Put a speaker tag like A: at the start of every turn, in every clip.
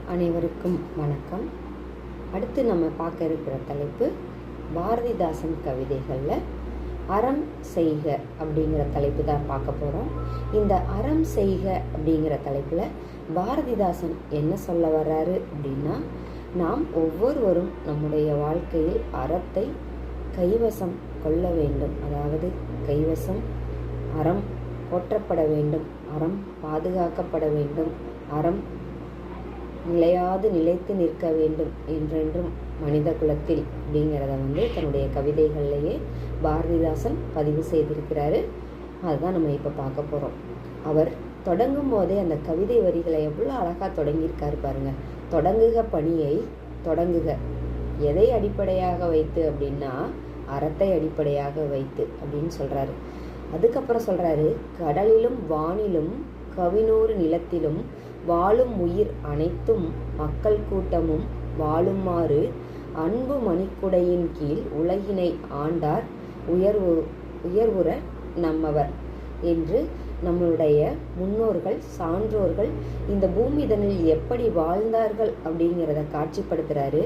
A: அனைவருக்கும் வணக்கம். அடுத்து நம்ம பார்க்க இருக்கிற தலைப்பு பாரதிதாசன் கவிதைகளில் அறம் செய்க அப்படிங்கிற தலைப்பு தான் பார்க்க போகிறோம். இந்த அறம் செய்க அப்படிங்கிற தலைப்பில் பாரதிதாசன் என்ன சொல்ல வர்றாரு அப்படின்னா, நாம் ஒவ்வொருவரும் நம்முடைய வாழ்க்கையில் அறத்தை கைவசம் கொள்ள வேண்டும். அதாவது கைவசம் அறம் போற்றப்பட வேண்டும், அறம் பாதுகாக்கப்பட வேண்டும், அறம் நிலைத்து நிற்க வேண்டும் என்றென்றும் மனித குலத்தில் அப்படிங்கிறத தன்னுடைய கவிதைகள்லேயே பாரதிதாசன் பதிவு செய்திருக்கிறாரு. அதுதான் நம்ம இப்போ பார்க்க போகிறோம். அவர் தொடங்கும் போதே அந்த கவிதை வரிகளை எவ்வளோ அழகாக தொடங்கியிருக்காரு பாருங்க. தொடங்குக பணியை தொடங்குக, எதை அடிப்படையாக வைத்து அப்படின்னா அறத்தை அடிப்படையாக வைத்து அப்படின்னு சொல்கிறாரு. அதுக்கப்புறம் சொல்கிறாரு, கடலிலும் வானிலும் கவினூறு நிலத்திலும் வாழும் உயிர் அனைத்தும் மக்கள் கூட்டமும் வாழுமாறு அன்பு மணிக்குடையின் கீழ் உலகினை ஆண்டார் உயர்வுற நம்மவர் என்று நம்மளுடைய முன்னோர்கள் சான்றோர்கள் இந்த பூமிதனில் எப்படி வாழ்ந்தார்கள் அப்படிங்கிறத காட்சிப்படுத்துகிறாரு.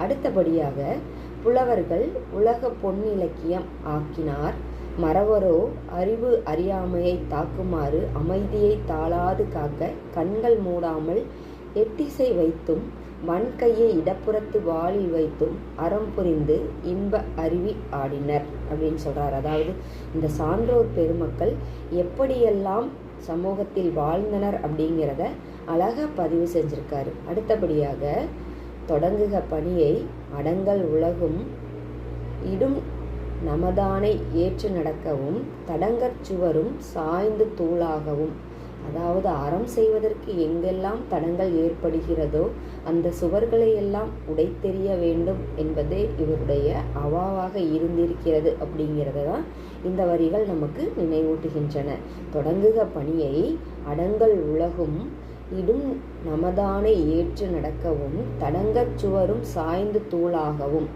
A: அடுத்தபடியாக புலவர்கள் உலக பொன்னிலக்கியம் ஆக்கினார், மறவரோ அறிவு அறியாமையை தாக்குமாறு அமைதியை தாளாது காக்க கண்கள் மூடாமல் எட்டிசை வைத்தும் வன்கையை இடப்புறத்து வாளில் வைத்தும் அறம் புரிந்து இன்ப அருவி ஆடினர் அப்படின்னு சொல்றார். அதாவது இந்த சான்றோர் பெருமக்கள் எப்படியெல்லாம் சமூகத்தில் வாழ்ந்தனர் அப்படிங்கிறத அழகாக பதிவு செஞ்சிருக்காரு. அடுத்தபடியாக தொடங்குக பணியை அடங்கல் உலகும் இடும் நமதானை ஏற்று நடக்கவும் தடங்கற் சுவரும் சாய்ந்து தூளாகவும். அதாவது அறம் செய்வதற்கு எங்கெல்லாம் தடங்கள் ஏற்படுகிறதோ அந்த சுவர்களை எல்லாம் உடைத்தெறிய வேண்டும் என்பதே இவருடைய அவாவாக இருந்திருக்கிறது அப்படிங்கிறத தான் இந்த வரிகள் நமக்கு நினைவூட்டுகின்றன. தொடங்குக பணியை அடங்கல் உலகும் இடும் நமதானை ஏற்று நடக்கவும் தடங்கற் சுவரும் சாய்ந்து தூளாகவும்.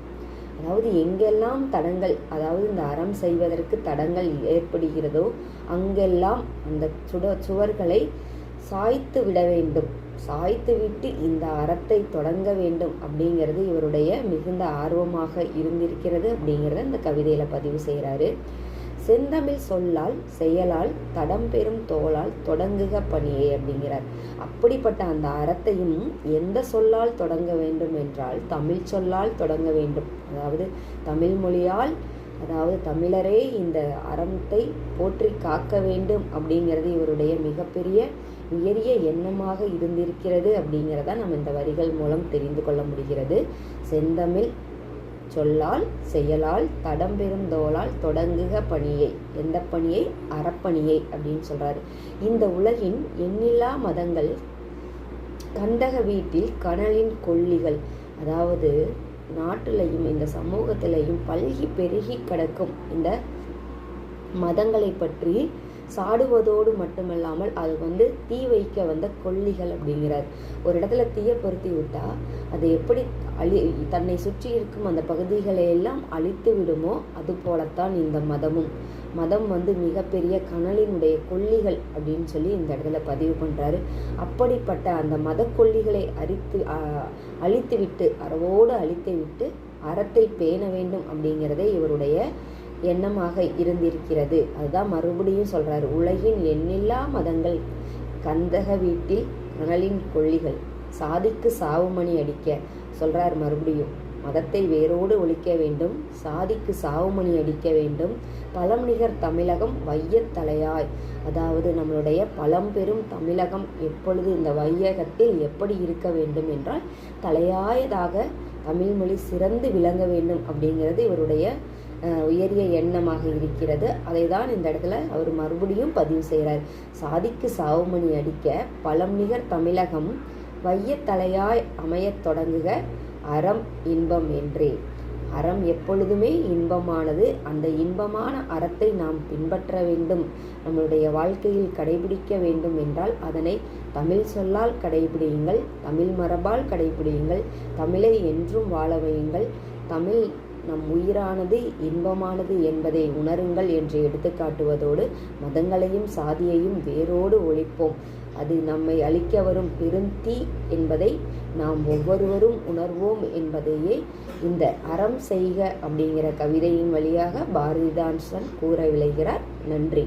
A: அதாவது எங்கெல்லாம் தடங்கள், அதாவது இந்த அறம் செய்வதற்கு தடங்கள் ஏற்படுகிறதோ அங்கெல்லாம் அந்த சுவர்களை சாய்த்து விட வேண்டும், சாய்த்து விட்டு இந்த அறத்தை தொடங்க வேண்டும் அப்படிங்கிறது இவருடைய மிகுந்த ஆர்வமாக இருந்திருக்கிறது அப்படிங்கிறத இந்த கவிதையில பதிவு செய்கிறாரு. செந்தமிழ் சொல்லால் செயலால் தடம் பெறும் தோளால் தொடங்குக பணியை அப்படிங்கிறார். அப்படிப்பட்ட அந்த அறத்தையும் எந்த சொல்லால் தொடங்க வேண்டும் என்றால் தமிழ் சொல்லால் தொடங்க வேண்டும். அதாவது தமிழ் மொழியால், அதாவது தமிழரே இந்த அறத்தை போற்றி காக்க வேண்டும் அப்படிங்கிறது இவருடைய மிகப்பெரிய உயரிய எண்ணமாக இருந்திருக்கிறது அப்படிங்கிறத நம்ம இந்த வரிகள் மூலம் தெரிந்து கொள்ள முடிகிறது. செந்தமிழ் சொல்லால் செயலால் தடம் பெறும் தோளால் தொடங்குக பணியை, எந்த பணியை? அறப்பணியை அப்படின்னு சொல்றாரு. இந்த உலகின் எண்ணில்லா மதங்கள் கந்தக வீட்டில் கனலின் கொல்லிகள். அதாவது நாட்டிலையும் இந்த சமூகத்திலையும் பல்கி பெருகி கிடக்கும் இந்த மதங்களை பற்றி சாடுவதோடு மட்டுமல்லாமல் அது தீ வைக்க வந்த கொல்லிகள் அப்படிங்கிறார். ஒரு இடத்துல தீயை பொருத்தி விட்டா அது எப்படி தன்னை சுற்றி இருக்கும் அந்த பகுதிகளை எல்லாம் அழித்து விடுமோ அது போலத்தான் இந்த மதம் மிகப்பெரிய கனலினுடைய கொல்லிகள் அப்படின்னு சொல்லி இந்த இடத்துல பதிவு பண்றாரு. அப்படிப்பட்ட அந்த மத கொல்லிகளை அழித்து விட்டு, அறவோடு அழித்து விட்டு அறத்தை பேண வேண்டும் அப்படிங்கிறதே இவருடைய எண்ணமாக இருந்திருக்கிறது. அதுதான் மறுபடியும் சொல்றாரு, உலகின் எண்ணில்லா மதங்கள் கந்தக வீட்டில் கனலின் கொல்லிகள், சாதிக்கு சாவுமணி அடிக்க சொல்றார். மறுபடியும் மதத்தை வேரோடு ஒழிக்க வேண்டும், சாதிக்கு சாவுமணி அடிக்க வேண்டும், பழம் நிகர் தமிழகம் வையத் தலையாய். அதாவது நம்மளுடைய பழம்பெரும் தமிழகம் எப்பொழுது இந்த வையகத்தில் எப்படி இருக்க வேண்டும் என்றால் தலையாயதாக தமிழ்மொழி சிறந்து விளங்க வேண்டும் அப்படிங்கிறது இவருடைய உயரிய எண்ணமாக இருக்கிறது. அதை தான் இந்த இடத்துல அவர் மறுபடியும் பதிவு செய்கிறார். சாதிக்கு சாவுமணி அடிக்க பழம் நிகர் தமிழகம் வையத்தலையாய் அமையத் தொடங்குக அறம் இன்பம் என்றே. அறம் எப்பொழுதுமே இன்பமானது. அந்த இன்பமான அறத்தை நாம் பின்பற்ற வேண்டும், நம்மளுடைய வாழ்க்கையில் கடைபிடிக்க வேண்டும் என்றால் அதனை தமிழ் சொல்லால் கடைபிடியுங்கள், தமிழ் மரபால் கடைபிடியுங்கள், தமிழை என்றும் வாழ வையுங்கள், தமிழ் நம் உயிரானது இன்பமானது என்பதை உணருங்கள் என்று எடுத்துக்காட்டுவதோடு மதங்களையும் சாதியையும் வேரோடு ஒழிப்போம். அது நம்மை அழிக்க வரும் பெருந்தீ என்பதை நாம் ஒவ்வொருவரும் உணர்வோம் என்பதையே இந்த அறம் செய்க அப்படிங்கிற கவிதையின் வழியாக பாரதிதாசன் கூற விளைகிறார். நன்றி.